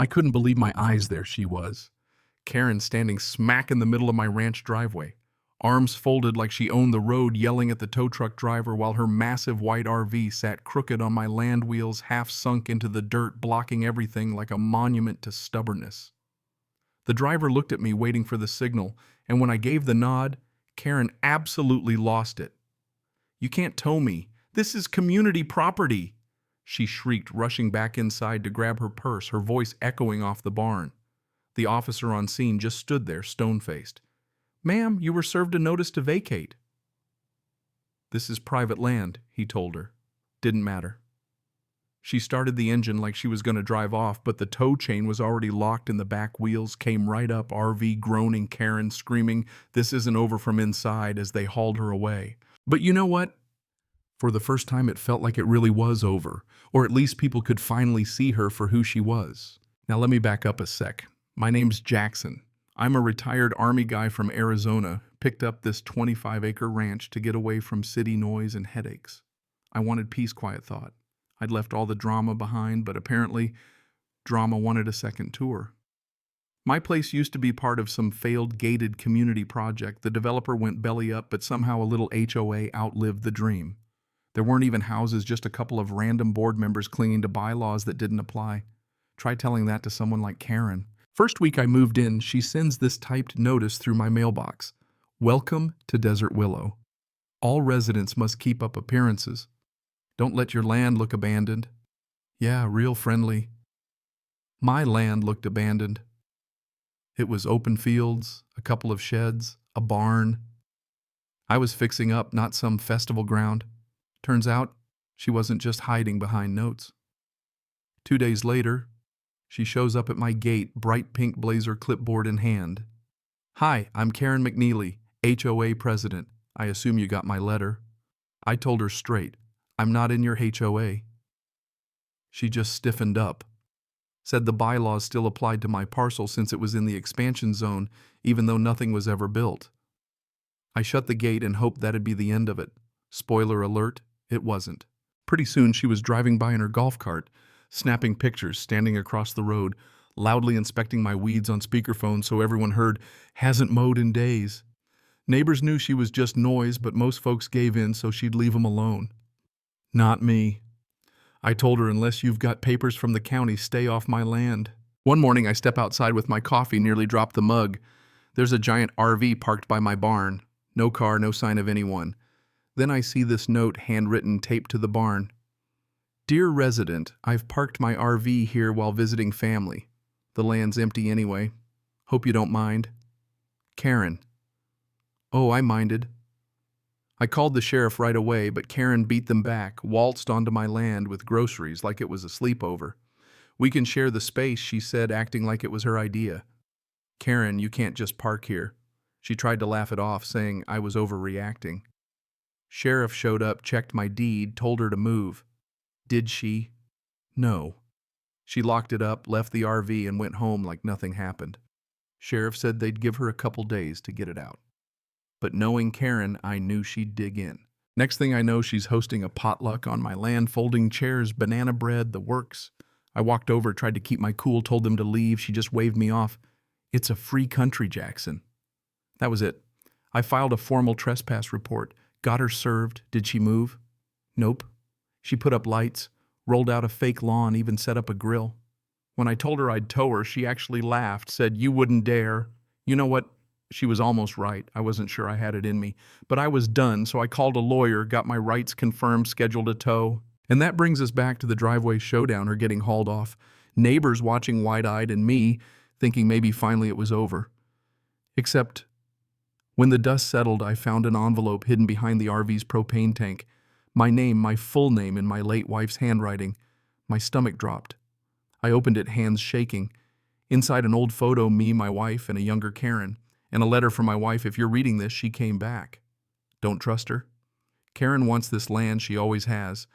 I couldn't believe my eyes. There she was, Karen, standing smack in the middle of my ranch driveway, arms folded like she owned the road, yelling at the tow truck driver while her massive white RV sat crooked on my land wheels, half sunk into the dirt, blocking everything like a monument to stubbornness. The driver looked at me, waiting for the signal, and when I gave the nod, Karen absolutely lost it. "You can't tow me. This is community property," she shrieked, rushing back inside to grab her purse, her voice echoing off the barn. The officer on scene just stood there, stone-faced. "Ma'am, you were served a notice to vacate." "This is private land," he told her. Didn't matter. She started the engine like she was going to drive off, but the tow chain was already locked in the back wheels, came right up, RV groaning, Karen screaming, "This isn't over," from inside as they hauled her away. But you know what? For the first time, it felt like it really was over, or at least people could finally see her for who she was. Now let me back up a sec. My name's Jackson. I'm a retired Army guy from Arizona, picked up this 25-acre ranch to get away from city noise and headaches. I wanted peace, quiet thought. I'd left all the drama behind, but apparently drama wanted a second tour. My place used to be part of some failed gated community project. The developer went belly up, but somehow a little HOA outlived the dream. There weren't even houses, just a couple of random board members clinging to bylaws that didn't apply. Try telling that to someone like Karen. First week I moved in, she sends this typed notice through my mailbox. "Welcome to Desert Willow. All residents must keep up appearances. Don't let your land look abandoned." Yeah, real friendly. My land looked abandoned. It was open fields, a couple of sheds, a barn. I was fixing up, not some festival ground. Turns out, she wasn't just hiding behind notes. 2 days later, she shows up at my gate, bright pink blazer, clipboard in hand. "Hi, I'm Karen McNeely, HOA president. I assume you got my letter." I told her straight, "I'm not in your HOA." She just stiffened up. Said the bylaws still applied to my parcel since it was in the expansion zone, even though nothing was ever built. I shut the gate and hoped that'd be the end of it. Spoiler alert, it wasn't. Pretty soon she was driving by in her golf cart, snapping pictures, standing across the road, loudly inspecting my weeds on speakerphone so everyone heard, "Hasn't mowed in days." Neighbors knew she was just noise, but most folks gave in so she'd leave them alone. Not me. I told her, "Unless you've got papers from the county, stay off my land." One morning I step outside with my coffee, nearly dropped the mug. There's a giant RV parked by my barn. No car, no sign of anyone. Then I see this note, handwritten, taped to the barn. "Dear resident, I've parked my RV here while visiting family. The land's empty anyway. Hope you don't mind. Karen." Oh, I minded. I called the sheriff right away, but Karen beat them back, waltzed onto my land with groceries like it was a sleepover. "We can share the space," she said, acting like it was her idea. "Karen, you can't just park here." She tried to laugh it off, saying I was overreacting. Sheriff showed up, checked my deed, told her to move. Did she? No. She locked it up, left the RV, and went home like nothing happened. Sheriff said they'd give her a couple days to get it out. But knowing Karen, I knew she'd dig in. Next thing I know, she's hosting a potluck on my land, folding chairs, banana bread, the works. I walked over, tried to keep my cool, told them to leave. She just waved me off. "It's a free country, Jackson." That was it. I filed a formal trespass report, got her served. Did she move? Nope. She put up lights, rolled out a fake lawn, even set up a grill. When I told her I'd tow her, she actually laughed, said, "You wouldn't dare." You know what? She was almost right. I wasn't sure I had it in me. But I was done, so I called a lawyer, got my rights confirmed, scheduled a tow. And that brings us back to the driveway showdown, her getting hauled off. Neighbors watching wide-eyed, and me thinking maybe finally it was over. Except when the dust settled, I found an envelope hidden behind the RV's propane tank. My name, my full name, in my late wife's handwriting. My stomach dropped. I opened it, hands shaking. Inside, an old photo, me, my wife, and a younger Karen. And a letter from my wife, "If you're reading this, she came back." Don't trust her? Karen wants this land, she always has.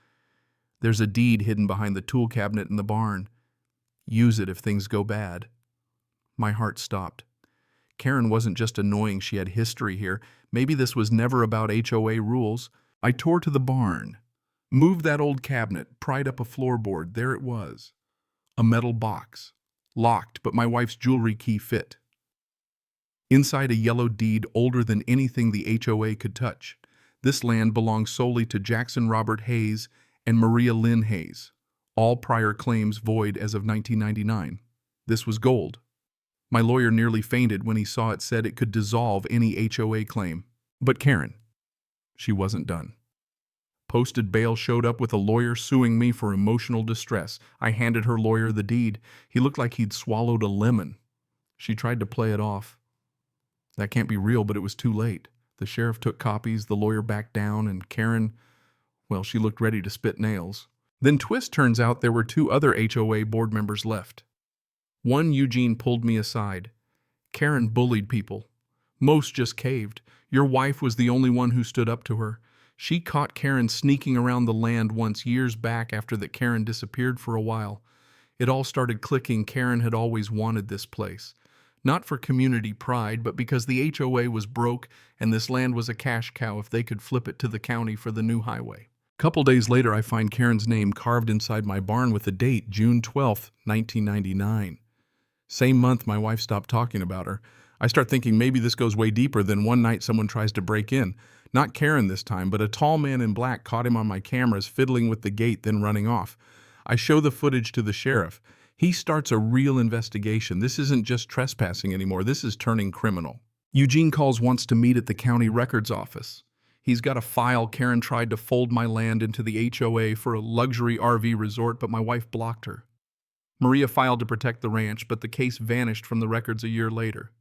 There's a deed hidden behind the tool cabinet in the barn. Use it if things go bad. My heart stopped. Karen wasn't just annoying, she had history here. Maybe this was never about HOA rules. I tore to the barn, moved that old cabinet, pried up a floorboard. There it was. A metal box. Locked, but my wife's jewelry key fit. Inside a yellow deed older than anything the HOA could touch. This land belongs solely to Jackson Robert Hayes and Maria Lynn Hayes. All prior claims void as of 1999. This was gold. My lawyer nearly fainted when he saw it said it could dissolve any HOA claim. But Karen, she wasn't done. Posted bail showed up with a lawyer suing me for emotional distress. I handed her lawyer the deed. He looked like he'd swallowed a lemon. She tried to play it off. That can't be real, but it was too late. The sheriff took copies, the lawyer backed down, and Karen, well, she looked ready to spit nails. Then twist turns out there were 2 other HOA board members left. One, Eugene, pulled me aside. Karen bullied people. Most just caved. Your wife was the only one who stood up to her. She caught Karen sneaking around the land once years back after that Karen disappeared for a while. It all started clicking. Karen had always wanted this place. Not for community pride, but because the HOA was broke and this land was a cash cow if they could flip it to the county for the new highway. Couple days later, I find Karen's name carved inside my barn with the date, June 12th, 1999. Same month my wife stopped talking about her. I start thinking maybe this goes way deeper than one night someone tries to break in. Not Karen this time, but a tall man in black caught him on my cameras fiddling with the gate, then running off. I show the footage to the sheriff. He starts a real investigation. This isn't just trespassing anymore. This is turning criminal. Eugene calls wants to meet at the county records office. He's got a file. Karen tried to fold my land into the HOA for a luxury RV resort, but my wife blocked her. Maria filed to protect the ranch, but the case vanished from the records a year later.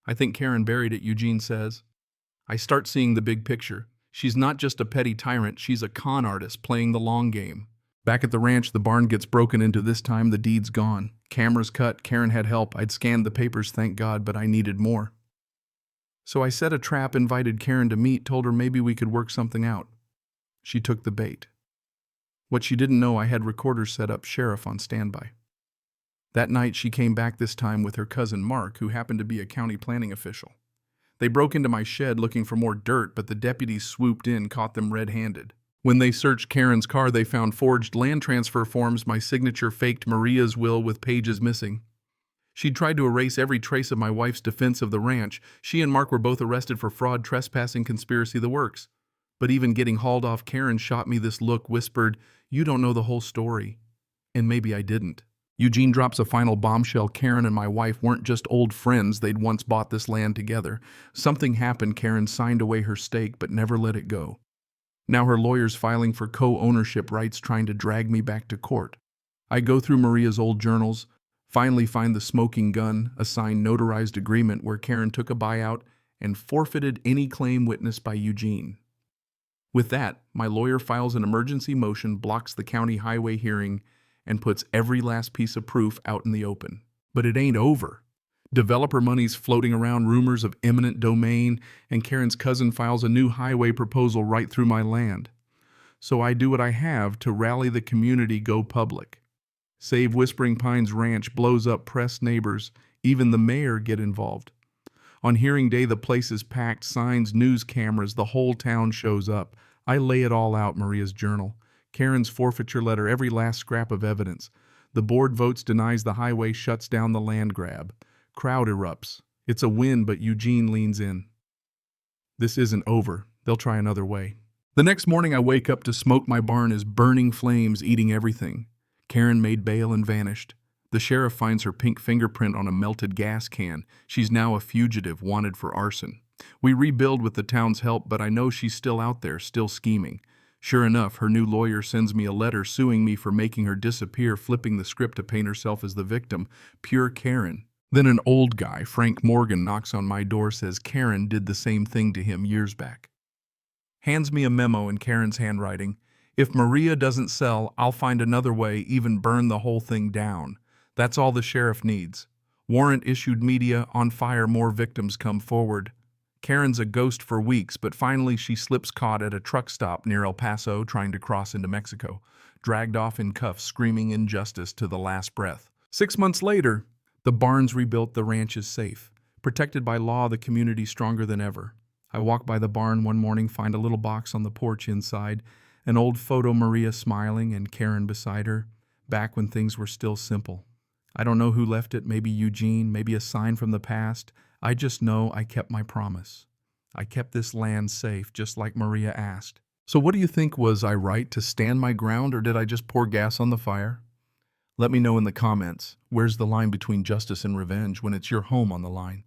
I think Karen buried it, Eugene says. I start seeing the big picture. She's not just a petty tyrant, she's a con artist playing the long game. Back at the ranch, the barn gets broken into. This time the deed's gone. Cameras cut. Karen had help. I'd scanned the papers, thank God, but I needed more. So I set a trap, invited Karen to meet, told her maybe we could work something out. She took the bait. What she didn't know, I had recorders set up, sheriff on standby. That night she came back, this time with her cousin Mark, who happened to be a county planning official. They broke into my shed looking for more dirt, but the deputies swooped in, caught them red-handed. When they searched Karen's car, they found forged land transfer forms, my signature faked, Maria's will with pages missing. She'd tried to erase every trace of my wife's defense of the ranch. She and Mark were both arrested for fraud, trespassing, conspiracy, the works. But even getting hauled off, Karen shot me this look, whispered, "You don't know the whole story." And maybe I didn't. Eugene drops a final bombshell. Karen and my wife weren't just old friends. They'd once bought this land together. Something happened. Karen signed away her stake, but never let it go. Now her lawyer's filing for co-ownership rights, trying to drag me back to court. I go through Maria's old journals, finally find the smoking gun, a signed notarized agreement where Karen took a buyout and forfeited any claim witnessed by Eugene. With that, my lawyer files an emergency motion, blocks the county highway hearing, and puts every last piece of proof out in the open. But it ain't over. Developer money's floating around, rumors of eminent domain, and Karen's cousin files a new highway proposal right through my land. So I do what I have to rally the community, go public. Save Whispering Pines Ranch, blows up, press, neighbors, even the mayor get involved. On hearing day, the place is packed, signs, news cameras, the whole town shows up. I lay it all out, Maria's journal, Karen's forfeiture letter, every last scrap of evidence. The board votes, denies the highway, shuts down the land grab. Crowd erupts. It's a win, but Eugene leans in. This isn't over. They'll try another way. The next morning I wake up to smoke. My barn is burning, flames eating everything. Karen made bail and vanished. The sheriff finds her pink fingerprint on a melted gas can. She's now a fugitive, wanted for arson. We rebuild with the town's help, but I know she's still out there, still scheming. Sure enough, her new lawyer sends me a letter suing me for making her disappear, flipping the script to paint herself as the victim. Pure Karen. Then an old guy, Frank Morgan, knocks on my door, says Karen did the same thing to him years back. Hands me a memo in Karen's handwriting. If Maria doesn't sell, I'll find another way, even burn the whole thing down. That's all the sheriff needs. Warrant issued, media on fire, more victims come forward. Karen's a ghost for weeks, but finally she slips caught at a truck stop near El Paso trying to cross into Mexico. Dragged off in cuffs, screaming injustice to the last breath. 6 months later, the barn's rebuilt, the ranch is safe. Protected by law, the community stronger than ever. I walk by the barn one morning, find a little box on the porch inside, an old photo, Maria smiling and Karen beside her, back when things were still simple. I don't know who left it, maybe Eugene, maybe a sign from the past. I just know I kept my promise. I kept this land safe, just like Maria asked. So what do you think? Was I right to stand my ground, or did I just pour gas on the fire? Let me know in the comments. Where's the line between justice and revenge when it's your home on the line?